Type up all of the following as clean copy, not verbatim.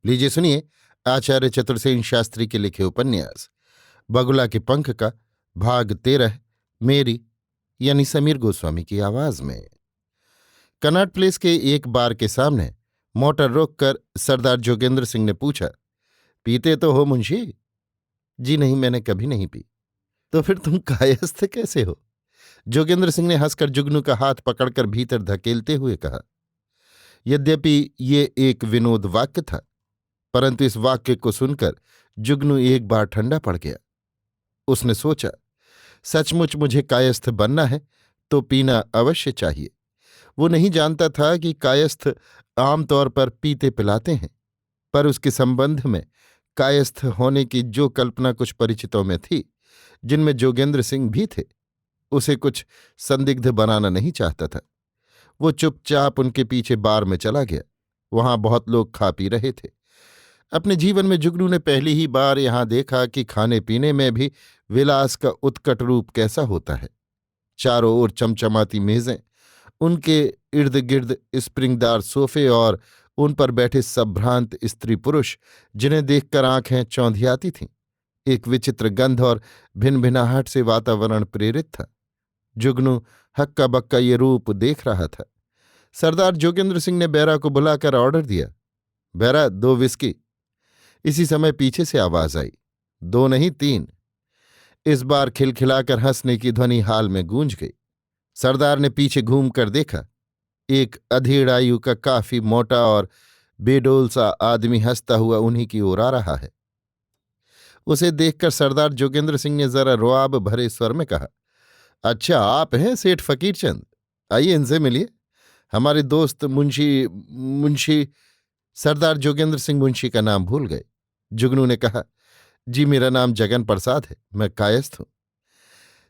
लीजिए सुनिए आचार्य चतुर्सेन शास्त्री के लिखे उपन्यास बगुला के पंख का भाग 13 मेरी यानी समीर गोस्वामी की आवाज में। कनॉट प्लेस के एक बार के सामने मोटर रोककर सरदार जोगेंद्र सिंह ने पूछा, पीते तो हो मुंशी? जी नहीं, मैंने कभी नहीं पी। तो फिर तुम कायस्थ कैसे हो? जोगेंद्र सिंह ने हंसकर जुगनू का हाथ पकड़कर भीतर धकेलते हुए कहा। यद्यपि ये एक विनोद वाक्य था, परंतु इस वाक्य को सुनकर जुगनू एक बार ठंडा पड़ गया। उसने सोचा, सचमुच मुझे कायस्थ बनना है तो पीना अवश्य चाहिए। वो नहीं जानता था कि कायस्थ आमतौर पर पीते पिलाते हैं, पर उसके संबंध में कायस्थ होने की जो कल्पना कुछ परिचितों में थी, जिनमें जोगेंद्र सिंह भी थे, उसे कुछ संदिग्ध बनाना नहीं चाहता था। वो चुपचाप उनके पीछे बार में चला गया। वहां बहुत लोग खा पी रहे थे। अपने जीवन में जुगनू ने पहली ही बार यहां देखा कि खाने पीने में भी विलास का उत्कट रूप कैसा होता है। चारों ओर चमचमाती मेजें, उनके इर्द गिर्द स्प्रिंगदार सोफे और उन पर बैठे संभ्रांत स्त्री पुरुष जिन्हें देखकर आंखें चौंधियाती थीं। एक विचित्र गंध और भिनभिनाहट से वातावरण प्रेरित था। जुगनू हक्का बक्का ये रूप देख रहा था। सरदार जोगेंद्र सिंह ने बैरा को बुलाकर ऑर्डर दिया, बैरा 2 विस्की। इसी समय पीछे से आवाज आई, 2 नहीं 3। इस बार खिलखिलाकर हंसने की ध्वनि हाल में गूंज गई। सरदार ने पीछे घूमकर देखा। एक अधेड़ आयु का काफी मोटा और बेडोल सा आदमी हंसता हुआ उन्हीं की ओर आ रहा है। उसे देखकर सरदार जोगेंद्र सिंह ने जरा रुआब भरे स्वर में कहा, अच्छा आप हैं सेठ फकीरचंद, आइए इनसे मिलिए। हमारे दोस्त मुंशी मुंशी सरदार जोगेंद्र सिंह मुंशी का नाम भूल गए। जुगनू ने कहा, जी मेरा नाम जगन प्रसाद है, मैं कायस्थ हूं।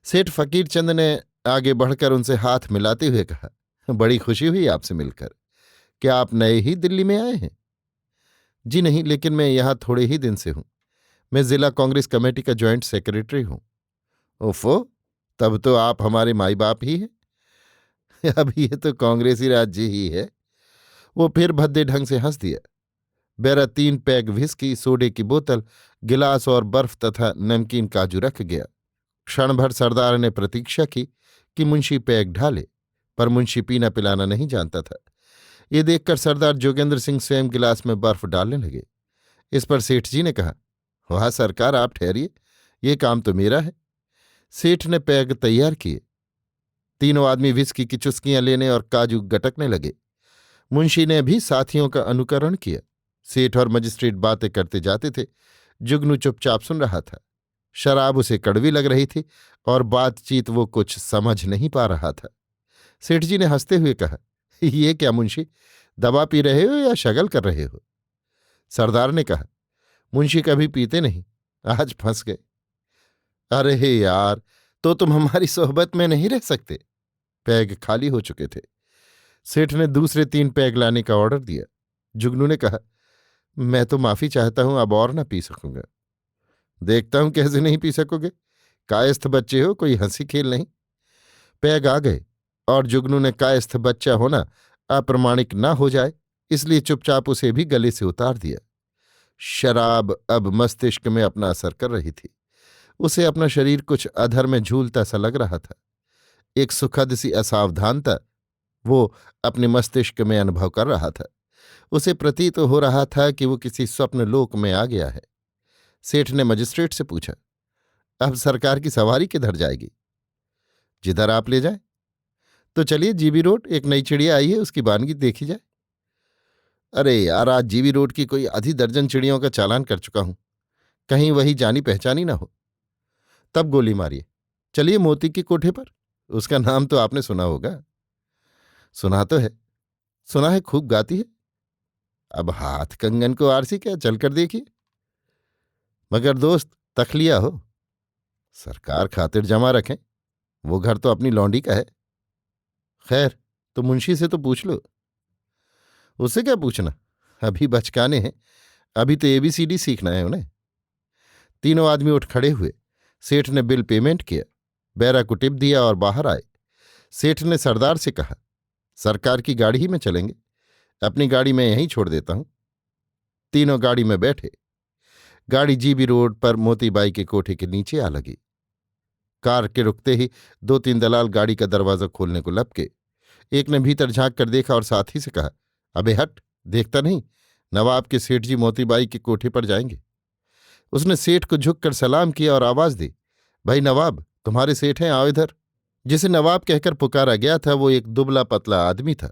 सेठ फकीरचंद ने आगे बढ़कर उनसे हाथ मिलाते हुए कहा, बड़ी खुशी हुई आपसे मिलकर। क्या आप नए ही दिल्ली में आए हैं? जी नहीं, लेकिन मैं यहां थोड़े ही दिन से हूं। मैं जिला कांग्रेस कमेटी का ज्वाइंट सेक्रेटरी हूं। ओफो, तब तो आप हमारे माई बाप ही हैं। अब ये तो कांग्रेसी राज्य ही है। वो फिर भद्दे ढंग से हंस दिया। बेरा 3 पैग व्हिस्की, सोडे की बोतल, गिलास और बर्फ तथा नमकीन काजू रख गया। क्षण भर सरदार ने प्रतीक्षा की कि मुंशी पैग ढाले, पर मुंशी पीना पिलाना नहीं जानता था। ये देखकर सरदार जोगेंद्र सिंह स्वयं गिलास में बर्फ डालने लगे। इस पर सेठ जी ने कहा, वाह सरकार, आप ठहरिए, ये काम तो मेरा है। सेठ ने पैग तैयार किए। तीनों आदमी व्हिस्की की चुस्कियां लेने और काजू गटकने लगे। मुंशी ने भी साथियों का अनुकरण किया। सेठ और मजिस्ट्रेट बातें करते जाते थे। जुगनू चुपचाप सुन रहा था। शराब उसे कड़वी लग रही थी और बातचीत वो कुछ समझ नहीं पा रहा था। सेठ जी ने हंसते हुए कहा, ये क्या मुंशी, दवा पी रहे हो या शगल कर रहे हो? सरदार ने कहा, मुंशी कभी पीते नहीं, आज फंस गए। अरे हे यार, तो तुम हमारी सोहबत में नहीं रह सकते। पैग खाली हो चुके थे। सेठ ने दूसरे 3 पैग लाने का ऑर्डर दिया। जुगनू ने कहा, मैं तो माफी चाहता हूं, अब और न पी सकूंगा। देखता हूं कैसे नहीं पी सकोगे, कायस्थ बच्चे हो, कोई हंसी खेल नहीं। पैग आ गए और जुगनू ने कायस्थ बच्चा होना अप्रमाणिक न हो जाए, इसलिए चुपचाप उसे भी गले से उतार दिया। शराब अब मस्तिष्क में अपना असर कर रही थी। उसे अपना शरीर कुछ अधर में झूलता सा लग रहा था। एक सुखद सी असावधानता वो अपने मस्तिष्क में अनुभव कर रहा था। उसे प्रतीत हो रहा था कि वो किसी स्वप्न लोक में आ गया है। सेठ ने मजिस्ट्रेट से पूछा, अब सरकार की सवारी किधर जाएगी? जिधर आप ले जाएं। तो चलिए जीबी रोड, एक नई चिड़िया आई है, उसकी बानगी देखी जाए। अरे यार, आज जीबी रोड की कोई आधी दर्जन चिड़ियों का चालान कर चुका हूं, कहीं वही जानी पहचानी ना हो। तब गोली मारिए। चलिए मोती की कोठे पर, उसका नाम तो आपने सुना होगा। सुना तो है, सुना है खूब गाती है। अब हाथ कंगन को आरसी क्या, चलकर देखिए। मगर दोस्त तखलिया हो, सरकार खातिर जमा रखें, वो घर तो अपनी लौंडी का है। खैर, तो मुंशी से तो पूछ लो। उससे क्या पूछना, अभी बचकाने हैं, अभी तो एबीसीडी सीखना है उन्हें। तीनों आदमी उठ खड़े हुए। सेठ ने बिल पेमेंट किया, बैरा को टिप दिया और बाहर आए। सेठ ने सरदार से कहा, सरकार की गाड़ी ही में चलेंगे, अपनी गाड़ी मैं यहीं छोड़ देता हूं। तीनों गाड़ी में बैठे। गाड़ी जीबी रोड पर मोतीबाई के कोठे के नीचे आ लगी। कार के रुकते ही 2-3 दलाल गाड़ी का दरवाजा खोलने को लपके। एक ने भीतर झांक कर देखा और साथी से कहा, अबे हट, देखता नहीं, नवाब के सेठ जी मोतीबाई के कोठे पर जाएंगे। उसने सेठ को झुककर सलाम किया और आवाज दी, भाई नवाब, तुम्हारे सेठ हैं, आओ इधर। जिसे नवाब कहकर पुकारा गया था वो एक दुबला पतला आदमी था।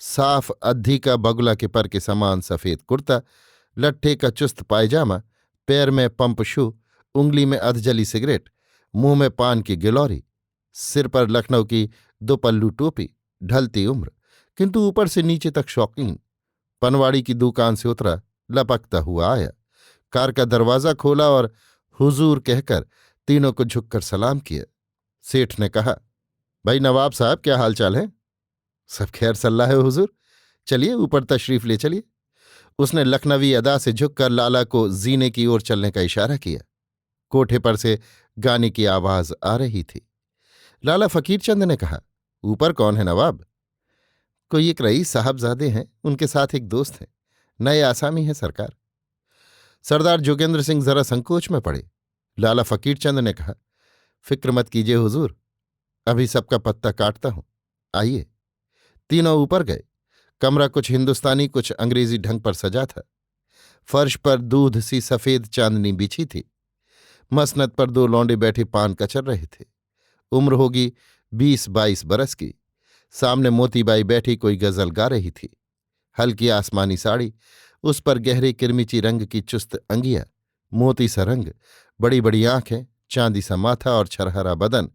साफ अद्धी का बगुला के पर के समान सफेद कुर्ता, लट्ठे का चुस्त पायजामा, पैर में पंप शू, उंगली में अधजली सिगरेट, मुंह में पान की गिलौरी, सिर पर लखनऊ की 2 पल्लू टोपी, ढलती उम्र, किंतु ऊपर से नीचे तक शौकीन। पनवाड़ी की दुकान से उतरा, लपकता हुआ आया, कार का दरवाजा खोला और हुजूर कहकर तीनों को झुककर सलाम किया। सेठ ने कहा, भाई नवाब साहब, क्या हालचाल है? सब खैर सल्ला है हुजूर, चलिए ऊपर तशरीफ ले चलिए। उसने लखनवी अदा से झुककर लाला को जीने की ओर चलने का इशारा किया। कोठे पर से गाने की आवाज आ रही थी। लाला फकीरचंद ने कहा, ऊपर कौन है नवाब? कोई एक रईस साहबजादे हैं, उनके साथ एक दोस्त हैं, नए आसामी हैं सरकार। सरदार जोगेंद्र सिंह जरा संकोच में पड़े। लाला फकीरचंद ने कहा, फिक्र मत कीजिए हुजूर, अभी सबका पत्ता काटता हूं, आइए। तीनों ऊपर गए। कमरा कुछ हिंदुस्तानी कुछ अंग्रेजी ढंग पर सजा था। फर्श पर दूध सी सफेद चांदनी बिछी थी। मसनद पर 2 लौंडे बैठे पान कचर रहे थे। उम्र होगी 20-22 बरस की। सामने मोतीबाई बैठी कोई गजल गा रही थी। हल्की आसमानी साड़ी, उस पर गहरे किरमिची रंग की चुस्त अंगिया, मोती सा रंग, बड़ी बड़ी आंखें, चांदी सा माथा और छरहरा बदन,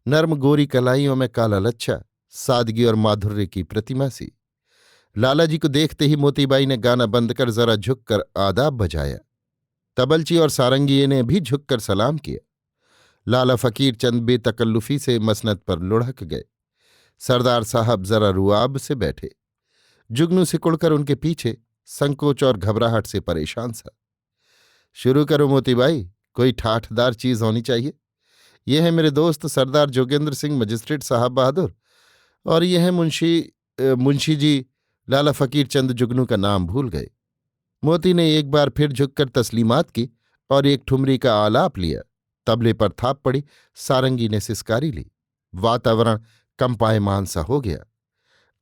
नर्म गोरी कलाइयों में काला लच्छा, सादगी और माधुर्य की प्रतिमा सी। लाला जी को देखते ही मोतीबाई ने गाना बंद कर जरा झुककर आदाब बजाया। तबलची और सारंगिये ने भी झुककर सलाम किया। लाला फकीरचंद बेतकल्लुफी से मसनद पर लुढ़क गए। सरदार साहब जरा रुआब से बैठे। जुगनू सिकुड़कर उनके पीछे, संकोच और घबराहट से परेशान सा। शुरू करो मोतीबाई, कोई ठाठदार चीज होनी चाहिए। ये है मेरे दोस्त सरदार जोगेंद्र सिंह मजिस्ट्रेट साहब बहादुर, और ये है मुंशी जी। लाला फकीरचंद जुगनू का नाम भूल गए। मोती ने एक बार फिर झुककर तस्लीमात की और एक ठुमरी का आलाप लिया। तबले पर थाप पड़ी, सारंगी ने सिसकारी ली। वातावरण कंपायमान सा हो गया।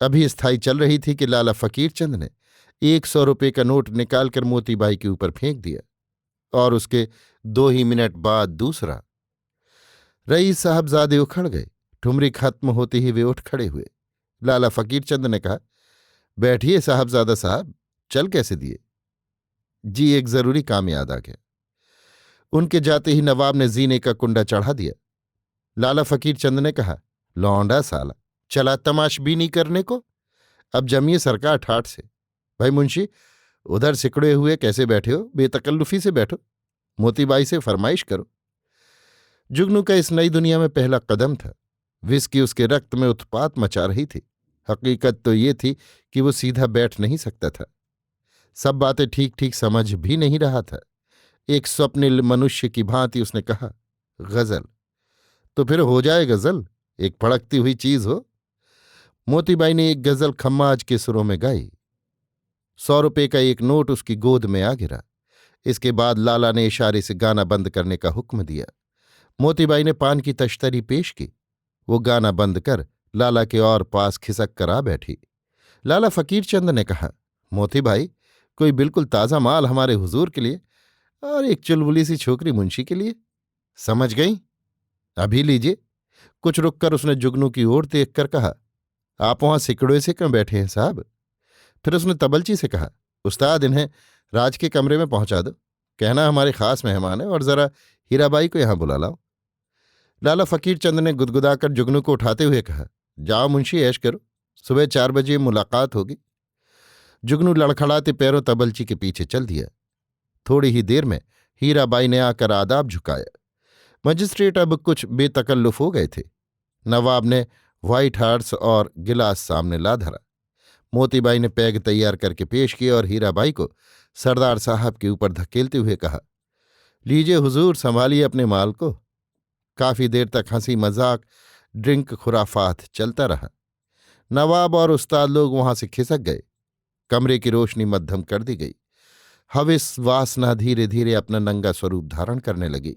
अभी स्थाई चल रही थी कि लाला फकीरचंद ने 100 रुपये का नोट निकालकर मोतीबाई के ऊपर फेंक दिया, और उसके 2 ही मिनट बाद दूसरा। रईस साहबजादे उखड़ गए। ठुमरी खत्म होते ही वे उठ खड़े हुए। लाला फकीरचंद ने कहा, बैठिए साहबजादा साहब, चल कैसे दिए? जी, एक जरूरी काम याद आ गया। उनके जाते ही नवाब ने जीने का कुंडा चढ़ा दिया। लाला फकीरचंद ने कहा, लौंडा साला, चला तमाशबीनी करने को? अब जमिए सरकार ठाठ से। भाई मुंशी, उधर सिकड़े हुए कैसे बैठे हो? बेतकल्लुफी से बैठो, मोतीबाई से फरमाइश करो। जुगनू का इस नई दुनिया में पहला कदम था। विस्की उसके रक्त में उत्पात मचा रही थी। हकीकत तो ये थी कि वो सीधा बैठ नहीं सकता था। सब बातें ठीक ठीक समझ भी नहीं रहा था। एक स्वप्निल मनुष्य की भांति उसने कहा, गजल तो फिर हो जाए गजल, एक फड़कती हुई चीज हो। मोतीबाई ने एक गजल खम्माज के सुरों में गाई। 100 रुपये का एक नोट उसकी गोद में आ गिरा। इसके बाद लाला ने इशारे से गाना बंद करने का हुक्म दिया। मोतीबाई ने पान की तश्तरी पेश की। वो गाना बंद कर लाला के और पास खिसक कर आ बैठी। लाला फकीरचंद ने कहा, मोती भाई, कोई बिल्कुल ताज़ा माल हमारे हुजूर के लिए, और एक चुलबुली सी छोकरी मुंशी के लिए। समझ गई? अभी लीजिए। कुछ रुककर उसने जुगनू की ओर देखकर कहा, आप वहां सिकड़े से क्यों बैठे हैं साहब? फिर उसने तबलची से कहा, उस्ताद, इन्हें राज के कमरे में पहुंचा दो, कहना हमारे खास मेहमान है, और जरा हीराबाई को यहां बुला लाओ। लाला फकीरचंद ने गुदगुदाकर जुगनू को उठाते हुए कहा, जाओ मुंशी, ऐश करो, सुबह 4 बजे मुलाकात होगी। जुगनू लड़खड़ाते पैरों तबलची के पीछे चल दिया। थोड़ी ही देर में हीराबाई ने आकर आदाब झुकाया। मजिस्ट्रेट अब कुछ बेतकल्लुफ हो गए थे। नवाब ने व्हाइट हार्स और गिलास सामने ला धरा। मोतीबाई ने पैग तैयार करके पेश किया और हीराबाई को सरदार साहब के ऊपर धकेलते हुए कहा, लीजिए हुजूर, संभालिए अपने माल को। काफी देर तक हंसी मजाक, ड्रिंक खुराफात चलता रहा। नवाब और उस्ताद लोग वहां से खिसक गए। कमरे की रोशनी मध्यम कर दी गई। हविस वासना धीरे धीरे अपना नंगा स्वरूप धारण करने लगी।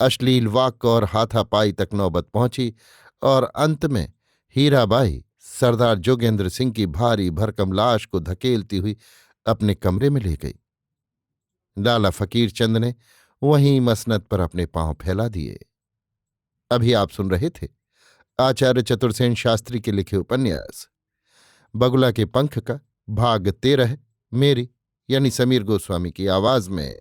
अश्लील वाक्य और हाथापाई तक नौबत पहुंची और अंत में हीराबाई सरदार जोगेंद्र सिंह की भारी भरकम लाश को धकेलती हुई अपने कमरे में ले गई। लाला फकीर चंद ने वहीं मसनद पर अपने पांव फैला दिए। अभी आप सुन रहे थे आचार्य चतुर्सेन शास्त्री के लिखे उपन्यास बगुला के पंख का भाग 13, मेरी यानी समीर गोस्वामी की आवाज में।